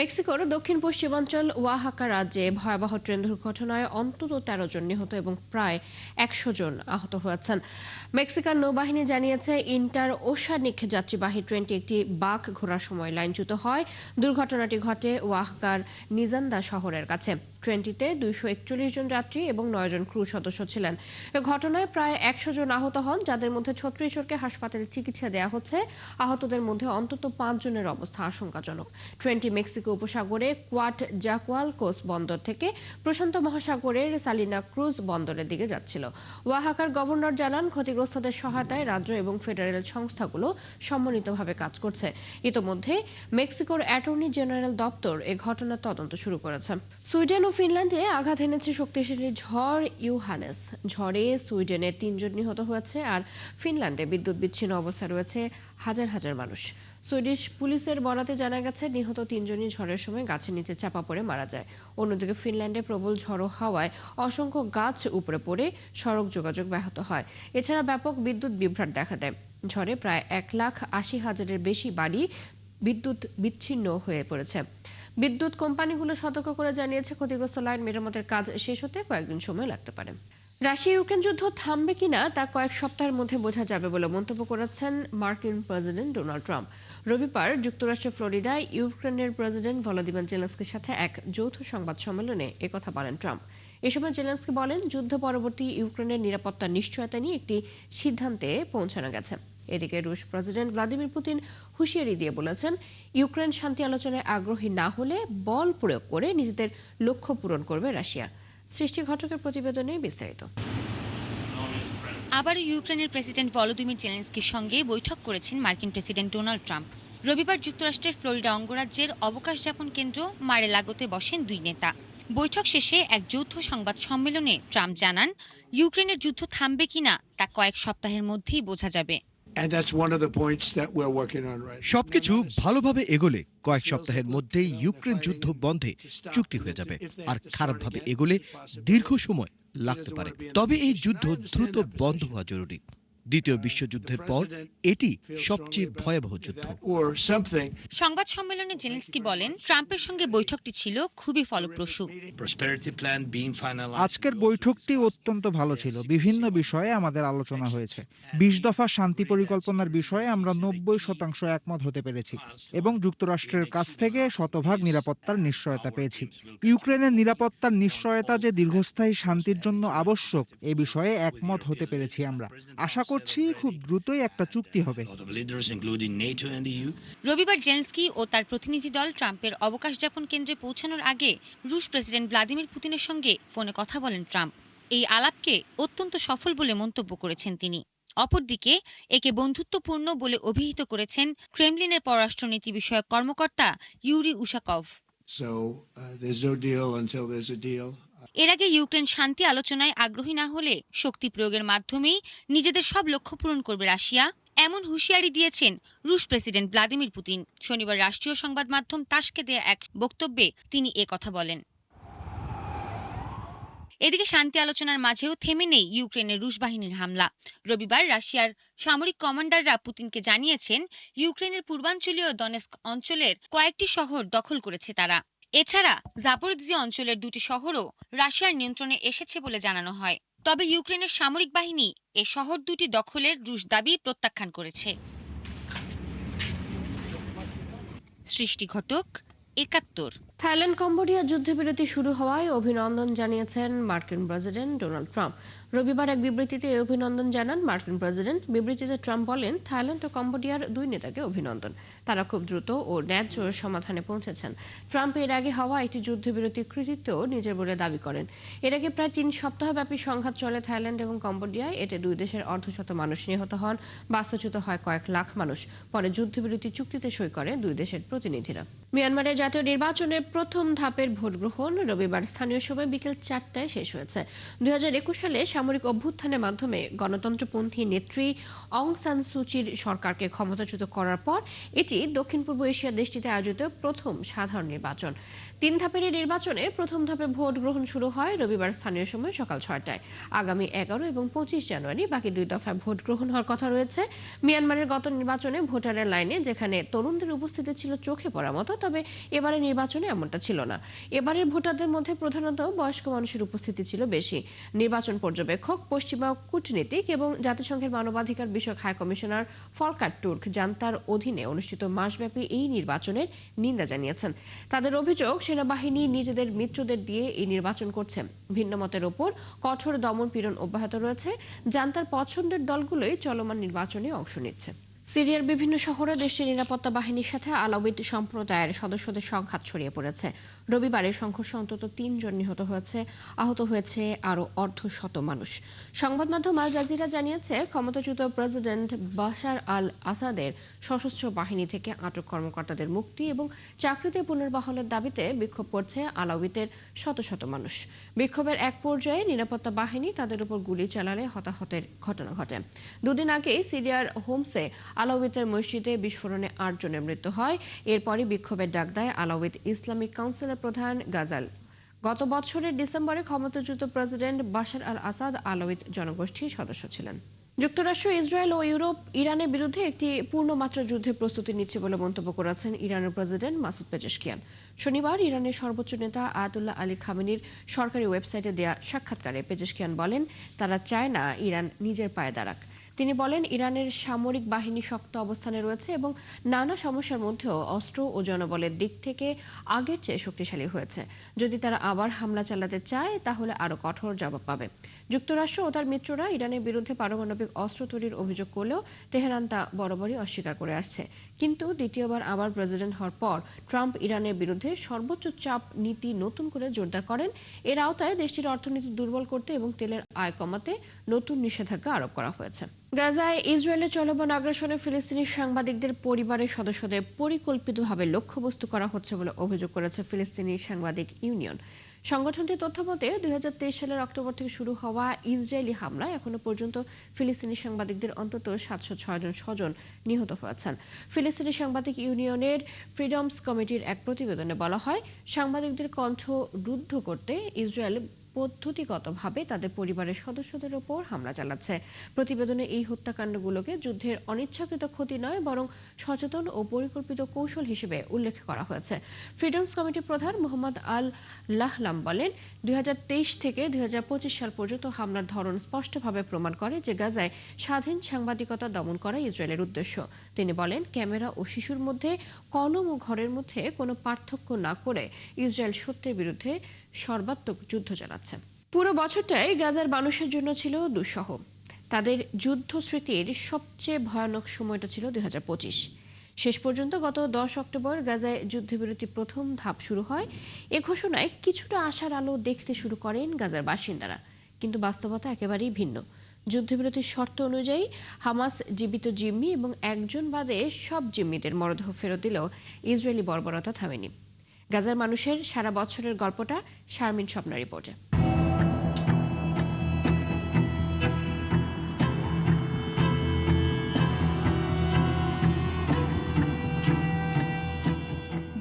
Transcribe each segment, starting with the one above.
মেক্সিকোর দক্ষিণ পশ্চিমাঞ্চল ওয়াহাকা রাজ্যে ভয়াবহ ট্রেন দুর্ঘটনায় অন্তত ১৩ জন নিহত এবং প্রায় ১০০ জন আহত হয়েছেন। মেক্সিকান নৌবাহিনী জানিয়েছে ইন্টার ওশানিক যাত্রীবাহী ট্রেনটি একটি বাঁক ঘোরার সময় লাইনচ্যুত হয়। দুর্ঘটনাটি ঘটে ওয়াহাকার নিজান্দা শহরের কাছে। ট্রেনটিতে ২৪১ জন যাত্রী এবং ৯ জন ক্রু সদস্য ছিলেন। এ ঘটনায় প্রায় ১০০ জন আহত হন, যাদের মধ্যে ৩৬ জনকে হাসপাতালে চিকিৎসা দেওয়া হচ্ছে। আহতদের মধ্যে অন্তত ৫ জনের অবস্থা আশঙ্কাজনক। ট্রেনটি মেক্সিকো উপসাগরে কোয়াট জাকুয়ালকোস বন্দর থেকে প্রশান্ত মহাসাগরের সালিনা ক্রুজ বন্দরের দিকে যাচ্ছিল। ওয়াহাকার গভর্নর জানান, ক্ষতিগ্রস্তদের সহায়তায় রাজ্য এবং ফেডারেল সংস্থাগুলো সম্মিলিতভাবে কাজ করছে। ইতোমধ্যে মেক্সিকোর অ্যাটর্নি জেনারেল দপ্তর এ ঘটনার তদন্ত শুরু করেছে। সুইডেন ও ফিনল্যান্ডে আঘাত এনেছে শক্তিশালী ঝড় ইউহানেস। ঝড়ে সুইডেনে ৩ জন নিহত হয়েছে, আর ফিনল্যান্ডে বিদ্যুৎ বিচ্ছিন্ন অবস্থায় রয়েছে হাজার হাজার মানুষ। সুইডিশ পুলিশের বরাতে জানা গেছে, নিহত ৩ জনই ঝড়ের সময় গাছের নিচে চাপা পড়ে মারা যায়। অন্যদিকে ফিনল্যান্ডে প্রবল ঝড়ো হাওয়ায় অসংখ্য গাছ উপড়ে পড়ে সড়ক যোগাযোগ ব্যাহত হয়। এছাড়া ব্যাপক বিদ্যুৎ বিভ্রাট দেখা দেয়। ঝড়ে প্রায় ১,৮০,০০০-এর বেশি বাড়ি বিদ্যুৎ বিচ্ছিন্ন হয়ে পড়েছে। বিদ্যুৎ কোম্পানিগুলো সতর্ক করে জানিয়েছে, ক্ষতিগ্রস্ত লাইন মেরামতের কাজ শেষ হতে কয়েকদিন সময় লাগতে পারে। রাশিয়া ইউক্রেন যুদ্ধ থামবে কিনা তা কয়েক সপ্তাহের মধ্যে বোঝা যাবে বলে মন্তব্য করেছেন মার্কিন প্রেসিডেন্ট ডোনাল্ড ট্রাম্প। রবিবার যুক্তরাষ্ট্রের ফ্লোরিডায় ইউক্রেনের প্রেসিডেন্ট ভলোদিমির জেলেনস্কির সাথে এক যৌথ সংবাদ সম্মেলনে একথা বলেন ট্রাম্প। এ সময় জেলেনস্কি বলেন, যুদ্ধ পরবর্তী ইউক্রেনের নিরাপত্তার নিশ্চয়তা নিয়ে একটি সিদ্ধান্তে পৌঁছানো গেছে। এদিকে রুশ প্রেসিডেন্ট ভ্লাদিমির পুতিন হুঁশিয়ারি দিয়ে বলেছেন, ইউক্রেন শান্তি আলোচনায় আগ্রহী না হলে বল প্রয়োগ করে নিজেদের লক্ষ্য পূরণ করবে রাশিয়া। সৃষ্টি ঘটকের প্রতিবেদনে বিস্তারিত। আবারও ইউক্রেনের প্রেসিডেন্ট ভলোদিমির জেলেনস্কির সঙ্গে বৈঠক করেছেন মার্কিন প্রেসিডেন্ট ডোনাল্ড ট্রাম্প। রবিবার যুক্তরাষ্ট্রের ফ্লোরিডা অঙ্গরাজ্যের অবকাশ যাপন কেন্দ্র মারে লাগোতে বসেন দুই নেতা। বৈঠক শেষে এক যৌথ সংবাদ সম্মেলনে ট্রাম্প জানান, ইউক্রেনের যুদ্ধ থামবে কিনা তা কয়েক সপ্তাহের মধ্যেই বোঝা যাবে। সবকিছু ভালোভাবে এগোলে কয়েক সপ্তাহের মধ্যেই ইউক্রেন যুদ্ধ বন্ধে চুক্তি হয়ে যাবে, আর খারাপভাবে এগোলে দীর্ঘ সময় লাগতে পারে। তবে এই যুদ্ধ দ্রুত বন্ধ হওয়া জরুরি। দ্বিতীয় বিশ্বযুদ্ধের পর এটি সবচেয়ে ভয়াবহ যুদ্ধ। সংবাদ সম্মেলনে জেলেনস্কি বলেন, ট্রাম্পের সঙ্গে বৈঠকটি ছিল খুবই ফলপ্রসূ। আজকের বৈঠকটি অত্যন্ত ভালো ছিল। বিভিন্ন বিষয়ে আমাদের আলোচনা হয়েছে। ২০ দফা শান্তি পরিকল্পনার বিষয়ে আমরা ৯০% একমত হতে পেরেছি এবং যুক্তরাষ্ট্রের কাছ থেকে শতভাগ নিরাপত্তার নিশ্চয়তা পেয়েছি। ইউক্রেনের নিরাপত্তার নিশ্চয়তা যে দীর্ঘস্থায়ী শান্তির জন্য আবশ্যক, এ বিষয়ে একমত হতে পেরেছি আমরা। আশা করছি খুব দ্রুতই একটা চুক্তি হবে। রবিবার জেলেনস্কি ও তার প্রতিনিধি দল ট্রাম্পের অবকাশ যাপন কেন্দ্রে পৌঁছানোর আগে রুশ প্রেসিডেন্ট ভ্লাদিমির পুতিনের সঙ্গে ফোনে কথা বলেন ট্রাম্প। এই আলাপকে অত্যন্ত সফল বলে মন্তব্য করেছেন তিনি। অপরদিকে একে বন্ধুত্বপূর্ণ বলে অভিহিত করেছেন ক্রেমলিনের পররাষ্ট্রনীতি বিষয়ক কর্মকর্তা ইউরি উশাকভ। এর আগে ইউক্রেন শান্তি আলোচনায় আগ্রহী না হলে শক্তি প্রয়োগের মাধ্যমেই নিজেদের সব লক্ষ্য পূরণ করবে রাশিয়া, এমন হুঁশিয়ারি দিয়েছেন রুশ প্রেসিডেন্ট ভ্লাদিমির পুতিন। শনিবার রাষ্ট্রীয় সংবাদ মাধ্যম তাসকে দেয়া এক বক্তব্যে তিনি কথা বলেন। এদিকে শান্তি আলোচনার মাঝেও থেমে নেই ইউক্রেনের রুশ বাহিনীর হামলা। রবিবার রাশিয়ার সামরিক কমান্ডাররা পুতিনকে জানিয়েছেন, ইউক্রেনের পূর্বাঞ্চলীয় দনেস্ক অঞ্চলের কয়েকটি শহর দখল করেছে তারা। এছাড়া জাপোরিজিয়া অঞ্চলের 2টি শহরও রাশিয়ার নিয়ন্ত্রণে এসেছে বলে জানানো হয়। তবে ইউক্রেনের সামরিক বাহিনী এ শহর 2টি দখলের রুশ দাবি প্রত্যাখ্যান করেছে। সৃষ্টি ঘটক, ৭১। থাইল্যান্ড কম্বোডিয়া যুদ্ধবিরতি শুরু হওয়ায় অভিনন্দন জানিয়েছেন মার্কিন প্রেসিডেন্ট ডোনাল্ড ট্রাম্প। রবিবার এক বিবৃতিতে এই অভিনন্দন জানান মার্কিন প্রেসিডেন্ট। বিবৃতিতে ট্রাম্প বলেন, থাইল্যান্ড ও কম্বোডিয়ার দুই নেতাকে অভিনন্দন। তারা খুব দ্রুত ও ন্যায্য সমাধানে পৌঁছেছেন। ট্রাম্প এর আগে হওয়া একটি যুদ্ধবিরতি কৃতিত্ব নিজের বলে দাবি করেন। এর আগে প্রায় 3 সপ্তাহব্যাপী সংঘাত চলে থাইল্যান্ড এবং কম্বোডিয়ায়। এতে দুই দেশের অর্ধশত মানুষ নিহত হন, বাস্তুচ্যুত হয় কয়েক লাখ মানুষ। পরে যুদ্ধবিরতি চুক্তিতে সই করে দুই দেশের প্রতিনিধিরা। মিয়ানমারে জাতীয় নির্বাচনের প্রথম ধাপের ভোট গ্রহণ রবিবার স্থানীয় সময় বিকেল 4টায় শেষ হয়েছে। 2021 সালে সামরিক অভ্যুত্থানের মাধ্যমে গণতন্ত্রপন্থী নেত্রী অং সান সুচির সরকারকে ক্ষমতাচ্যুত করার পর এটি দক্ষিণ পূর্ব এশিয়ার দেশটিতে আয়োজিত প্রথম সাধারণ নির্বাচন। 3 ধাপের এই নির্বাচনে প্রথম ধাপে ভোট গ্রহণ শুরু হয় রবিবার স্থানীয় সময় সকাল 6টায়। আগামী 11 এবং 25 জানুয়ারি বাকি 2 দফায় ভোট গ্রহণ হওয়ার কথা রয়েছে। মিয়ানমারের গত নির্বাচনে ভোটারের লাইনে যেখানে তরুণদের উপস্থিতি ছিল চোখে পড়ার মতো, তবে এবারের নির্বাচনে এমনটা ছিল না। এবারের ভোটারদের মধ্যে প্রধানত বয়স্ক মানুষের উপস্থিতি ছিল বেশি। নির্বাচন পর্যবেক্ষক, পশ্চিমা কূটনীতিক এবং জাতিসংঘের মানবাধিকার বিষয়ক হাই কমিশনার ফলকার টুর্ক জান্তার অধীনে অনুষ্ঠিত মাসব্যাপী এই নির্বাচনের নিন্দা জানিয়েছেন। তাদের অভিযোগ, সেনাবাহিনী নিজেদের মিত্রদের দিয়ে এই নির্বাচন করছে। ভিন্ন মতের ওপর কঠোর দমন পীড়ন অব্যাহত রয়েছে। জান্তার পছন্দের দলগুলোই চলমান নির্বাচনে অংশ নিচ্ছে। সিরিয়ার বিভিন্ন শহরে দেশটির নিরাপত্তা বাহিনীর সাথে আলাউইদ সম্প্রদায়ের সদস্যদের সংঘাত ছড়িয়ে পড়েছে। রবিবারে সংঘর্ষে অন্তত ৩ জন নিহত হয়েছে, আহত হয়েছে আরও অর্ধশত মানুষ। সংবাদ মাধ্যম আল জাজিরা জানিয়েছে, ক্ষমতাচ্যুত প্রেসিডেন্ট বাশার আল আসাদের সশস্ত্র বাহিনী থেকে আটক কর্মকর্তাদের মুক্তি এবং চাকরিতে পুনর্বহালের দাবিতে বিক্ষোভ করছে আলাউইদের শত শত মানুষ। বিক্ষোভের এক পর্যায়ে নিরাপত্তা বাহিনী তাদের উপর গুলি চালালে হতাহতের ঘটনা ঘটে। দুদিন আগে সিরিয়ার হোমসে আলাউইদের মসজিদে বিস্ফোরণে ৮ জনের মৃত্যু হয়। এরপরই বিক্ষোভের ডাক দেয় আলাউইদ ইসলামিক কাউন্সিলের প্রধান গাজাল। গত বছরের ডিসেম্বরে ক্ষমতাচ্যুত প্রেসিডেন্ট বাশার আল আসাদ আলাউইদ জনগোষ্ঠীর সদস্য ছিলেন। যুক্তরাষ্ট্র, ইসরায়েল ও ইউরোপ ইরানের বিরুদ্ধে একটি পূর্ণমাত্রার যুদ্ধের প্রস্তুতি নিচ্ছে বলে মন্তব্য করেছেন ইরানের প্রেসিডেন্ট মাসুদ পেজেশকিয়ান। শনিবার ইরানের সর্বোচ্চ নেতা আয়াতুল্লাহ আলী খামেনির সরকারি ওয়েবসাইটে দেয়া সাক্ষাৎকারে পেজেশকিয়ান বলেন, তারা চায় না ইরান নিজের পায়ে দাঁড়াক। তিনি বলেন, ইরানের সামরিক বাহিনী শক্ত অবস্থানে রয়েছে এবং নানা সমস্যার মধ্যেও অস্ত্র ও জনবলের দিক থেকে আগের চেয়ে শক্তিশালী হয়েছে। যদি তারা আবার হামলা চালাতে চায় তাহলে আরও কঠোর জবাব পাবে। যুক্তরাষ্ট্র ও তার মিত্ররা ইরানের বিরুদ্ধে পারমাণবিক অস্ত্র তৈরির অভিযোগ করলেও তেহরান তা বরাবরই অস্বীকার করে আসছে। কিন্তু দ্বিতীয়বার আবার প্রেসিডেন্ট হওয়ার পর ট্রাম্প ইরানের বিরুদ্ধে সর্বোচ্চ চাপ নীতি নতুন করে জোরদার করেন। এর আওতায় দেশটির অর্থনীতি দুর্বল করতে এবং তেলের আয় কমাতে নতুন নিষেধাজ্ঞা আরোপ করা হয়েছে। গাজায় ইসরায়েলের চলমান আগ্রাসনে ফিলিস্তিনি সাংবাদিকদের পরিবারের সদস্যদের পরিকল্পিতভাবে লক্ষ্যবস্তু করা হচ্ছে বলে অভিযোগ করেছে ফিলিস্তিনি সাংবাদিক ইউনিয়ন। সংগঠনটির তথ্যমতে 2023 সালের অক্টোবর থেকে শুরু হওয়া ইসরায়েলি হামলায় এখনো পর্যন্ত ফিলিস্তিনি সাংবাদিকদের অন্তত 706 জন স্বজন নিহত হয়েছেন। ফিলিস্তিনি সাংবাদিক ইউনিয়নের ফ্রিডমস কমিটির এক প্রতিবেদনে বলা হয়, সাংবাদিকদের কণ্ঠ রুদ্ধ করতে ইসরায়েল পদ্ধতিগতভাবে তাদের পরিবারের সদস্যদের ওপর হামলা চালাচ্ছে। প্রতিবেদনে এই হত্যাকাণ্ডগুলোকে যুদ্ধের অনিচ্ছাকৃত ক্ষতি নয়, বরং সচেতন ও পরিকল্পিত কৌশল হিসেবে উল্লেখ করা হয়েছে। ফ্রিডমস কমিটির প্রধান মোহাম্মদ আল লাহলাম বলেন, 2023 থেকে 2025 সাল পর্যন্ত হামলার ধরন স্পষ্টভাবে প্রমাণ করে যে গাজায় স্বাধীন সাংবাদিকতা দমন করা ইসরায়েলের উদ্দেশ্য। তিনি বলেন, ক্যামেরা ও শিশুর মধ্যে, কলম ও ঘরের মধ্যে কোনো পার্থক্য না করে ইসরায়েল সত্যের বিরুদ্ধে সর্বাত্মক যুদ্ধ চালাচ্ছে। পুরো বছরটাই গাজার মানুষের জন্য ছিল দুঃসহ। তাদের যুদ্ধ স্মৃতির সবচেয়ে ভয়ানক সময়টা ছিল 2025। শেষ পর্যন্ত গত 10 অক্টোবর গাজায় যুদ্ধবিরতি প্রথম ধাপ শুরু হয়। এ ঘোষণায় কিছুটা আশার আলো দেখতে শুরু করেন গাজার বাসিন্দারা, কিন্তু বাস্তবতা একেবারেই ভিন্ন। যুদ্ধবিরতির শর্ত অনুযায়ী হামাস জীবিত জিম্মি এবং একজন বাদে সব জিম্মিদের মরদেহ ফেরত দিলেও ইসরায়েলি বর্বরতা থামেনি। গাজার মানুষের সারা বছরের গল্পটা শারমিন স্বপ্না রিপোর্টে।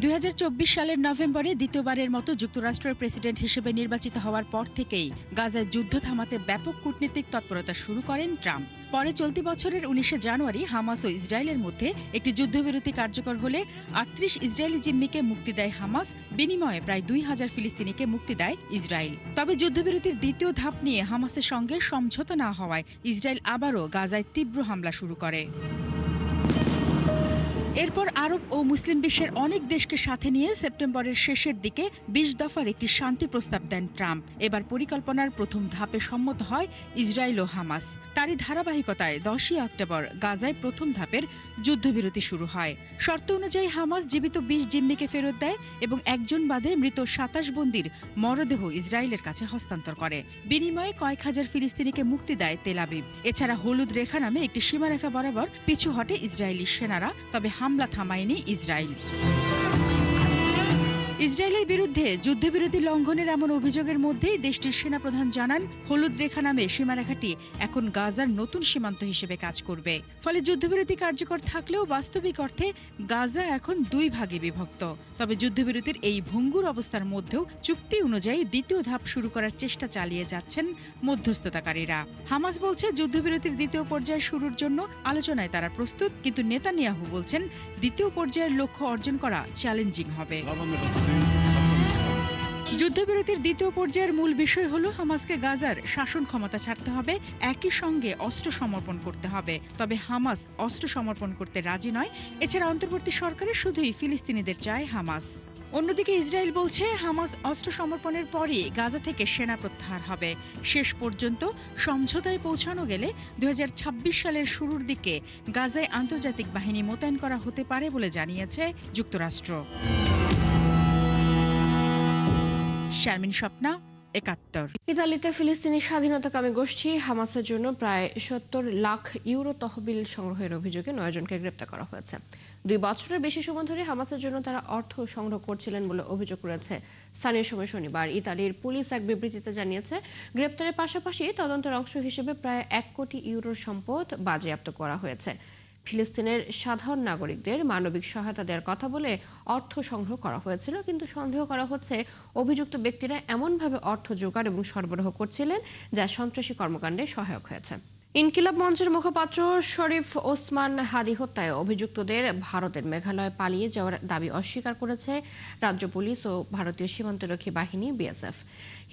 2024 সালের নভেম্বরে দ্বিতীয়বারের মতো যুক্তরাষ্ট্রের প্রেসিডেন্ট হিসেবে নির্বাচিত হওয়ার পর থেকেই গাজায় যুদ্ধ থামাতে ব্যাপক কূটনীতিক তৎপরতা শুরু করেন ট্রাম্প। পরে চলতি বছরের 19 জানুয়ারি হামাস ও ইসরায়েলের মধ্যে একটি যুদ্ধবিরতি কার্যকর হলে 38 ইসরায়েলি জিম্মিকে মুক্তি দেয় হামাস, বিনিময়ে প্রায় 2000 ফিলিস্তিনিকে মুক্তি দেয় ইসরায়েল। তবে যুদ্ধবিরতির দ্বিতীয় ধাপ নিয়ে হামাসের সঙ্গে সমঝোতা না হওয়ায় ইসরায়েল আবারও গাজায় তীব্র হামলা শুরু করে। এরপর আরব ও মুসলিম বিশ্বের অনেক দেশকে সাথে নিয়ে সেপ্টেম্বরের শেষের দিকে 20 দফার একটি শান্তি প্রস্তাব দেন ট্রাম্প। এবার পরিকল্পনার প্রথম ধাপে সম্মত হয় ইসরায়েল ও হামাস। তারই ধারাবাহিকতায় 10ই অক্টোবর গাজায় প্রথম ধাপের যুদ্ধবিরতি শুরু হয়। শর্ত অনুযায়ী হামাস জীবিত 20 জিম্মিকে ফেরত দেয় এবং একজন বাদে মৃত 27 বন্দীর মরদেহ ইসরায়েলের কাছে হস্তান্তর করে। বিনিময়ে কয়েক হাজার ফিলিস্তিনিকে মুক্তি দেয় তেল আবিব। এছাড়া হলুদ রেখা নামে একটি সীমারেখা বরাবর পিছু হটে ইসরায়েলি সেনারা, তবে হামলা থামায়নি ইসরায়েল। ইসরায়েলের বিরুদ্ধে যুদ্ধবিরতি লঙ্ঘনের এমন অভিযোগের মধ্যেই দেশটির সেনাপ্রধান জানান, হলুদ রেখা নামে সীমারেখাটি এখন গাজার নতুন সীমান্ত হিসেবে কাজ করবে। ফলে যুদ্ধবিরতি কার্যকর থাকলেও বাস্তবিক অর্থে গাজা এখন দুই ভাগে বিভক্ত। তবে যুদ্ধবিরতির এই ভঙ্গুর অবস্থার মধ্যেও চুক্তি অনুযায়ী দ্বিতীয় ধাপ শুরু করার চেষ্টা চালিয়ে যাচ্ছেন মধ্যস্থতাকারীরা। হামাস বলছে, যুদ্ধবিরতির দ্বিতীয় পর্যায় শুরুর জন্য আলোচনায় তারা প্রস্তুত, কিন্তু নেতানিয়াহু বলছেন দ্বিতীয় পর্যায়ের লক্ষ্য অর্জন করা চ্যালেঞ্জিং হবে। যুদ্ধবিরতির দ্বিতীয় পর্যায়ের মূল বিষয় হলো হামাসকে গাজার শাসন ক্ষমতা ছাড়তে হবে, একই সঙ্গে অস্ত্র সমর্পণ করতে হবে। তবে হামাস অস্ত্র সমর্পণ করতে রাজি নয়। এছাড়া অন্তর্বর্তী সরকারের শুধুই ফিলিস্তিনিদের চায় হামাস। অন্যদিকে ইসরায়েল বলছে, হামাস অস্ত্র সমর্পণের পরই গাজা থেকে সেনা প্রত্যাহার হবে। শেষ পর্যন্ত সমঝোতায় পৌঁছানো গেলে 2026 সালের শুরুর দিকে গাজায় আন্তর্জাতিক বাহিনী মোতায়েন করা হতে পারে বলে জানিয়েছে যুক্তরাষ্ট্র। শারমিন স্বপ্না, ৭১। ইতালিতে ফিলিস্তিনি স্বাধীনতাকামী গোষ্ঠী হামাসের জন্য প্রায় ৭০ লাখ ইউরো তহবিল সংগ্রহের অভিযোগে ৯ জনকে গ্রেপ্তার করা হয়েছে। 2 বছরের বেশি সময় ধরে হামাসের জন্য তারা অর্থ সংগ্রহ করছিলেন বলে অভিযোগ রয়েছে। স্থানীয় সময় শনিবার ইতালির পুলিশ এক বিবৃতিতে জানিয়েছে, গ্রেপ্তারের পাশাপাশি তদন্তের অংশ হিসেবে প্রায় 1 কোটি ইউরোর সম্পদ বাজেয়াপ্ত করা হয়েছে। ফিলিস্তিনের সাধারণ নাগরিকদের মানবিক সহায়তা দেওয়ার কথা বলে অর্থ সংগ্রহ করা হয়েছিল, কিন্তু সন্দেহ করা হচ্ছে অভিযুক্ত ব্যক্তিরা এমনভাবে অর্থ জোগাড় এবং সরবরাহ করছিলেন যা সন্ত্রাসী কর্মকাণ্ডে সহায়ক হয়েছে। ইনকিলাব মঞ্চের মুখপাত্র শরীফ ওসমান হাদি হত্যায় অভিযুক্তদের ভারতের মেঘালয়ে পালিয়ে যাওয়ার দাবি অস্বীকার করেছে রাজ্য পুলিশ ও ভারতীয় সীমান্তরক্ষী বাহিনী বিএসএফ।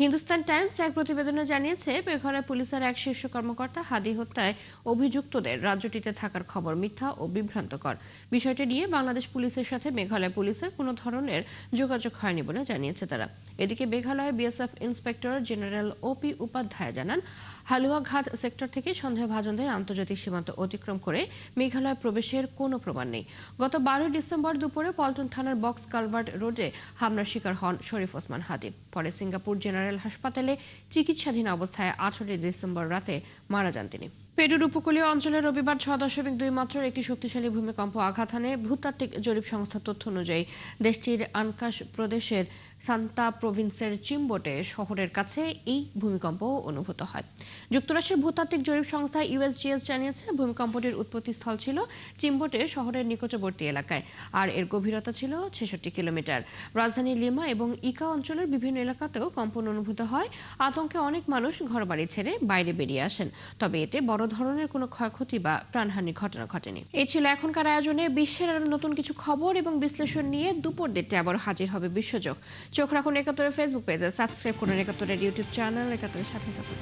হিন্দুস্তান টাইমস এক প্রতিবেদনে জানিয়েছে, মেঘালয় পুলিশের এক শীর্ষ কর্মকর্তা হাদি হত্যায় অভিযুক্তদের রাজ্যটিতে থাকার খবর মিথ্যা ও বিভ্রান্তকর। বিষয়টি নিয়ে বাংলাদেশ পুলিশের সাথে মেঘালয় পুলিশের কোনো ধরনের যোগাযোগ হয়নি বলে জানিয়েছে তারা। এদিকে মেঘালয় বিএসএফ ইন্সপেক্টর জেনারেল ওপি উপাধ্যায় জানান, হালুয়াঘাট সেক্টর থেকে সন্দেহভাজনদের আন্তর্জাতিক সীমান্ত অতিক্রম করে মেঘালয় প্রবেশের কোনো প্রমাণ নেই। গত 12 ডিসেম্বর দুপুরে পল্টন থানার বক্স কালভার্ট রোডে হামলার শিকার হন শরীফ ওসমান হাদি। পরে সিঙ্গাপুর জেনারেল হাসপাতালে চিকিৎসাধীন অবস্থায় 18 ডিসেম্বর রাতে মারা যান তিনি। পেরুর উপকূলীয় অঞ্চলে রবিবার 6.2 মাত্রার একটি শক্তিশালী ভূমিকম্প আঘাত হানে। ভূতাত্ত্বিক জরিপ সংস্থার তথ্য অনুযায়ী দেশটির আনকাশ প্রদেশের সান্তা প্রভিন্সের চিম্বোটে শহরের কাছে এই ভূমিকম্প অনুভূত হয়। যুক্তরাষ্ট্রের ভূতাত্ত্বিক জরিপ সংস্থা ইউএসজিএস জানিয়েছে, ভূমিকম্পটির উৎপত্তিস্থল ছিল চিম্বোটে শহরের নিকটবর্তী এলাকায়, আর এর গভীরতা ছিল 66 কিলোমিটার। রাজধানী লিমা এবং ইকা অঞ্চলের বিভিন্ন এলাকাতেও কম্পন অনুভূত হয়। আতঙ্কে অনেক মানুষ ঘরবাড়ি ছেড়ে বাইরে বেরিয়ে আসেন, তবে এতে বড় ধরনের কোনো ক্ষয়ক্ষতি বা প্রাণহানির ঘটনা ঘটেনি। এই ছিল এখনকার আয়োজনে। বিশ্বের আরো নতুন কিছু খবর এবং বিশ্লেষণ নিয়ে দুপুর 1:30 আবার হাজির হবে বিশ্বযোগ। চোখ রাখুন 71 ফেসবুক পেজে, সাবস্ক্রাইব করুন 71 ইউটিউব চ্যানেল, 71 সাথে থাকুন।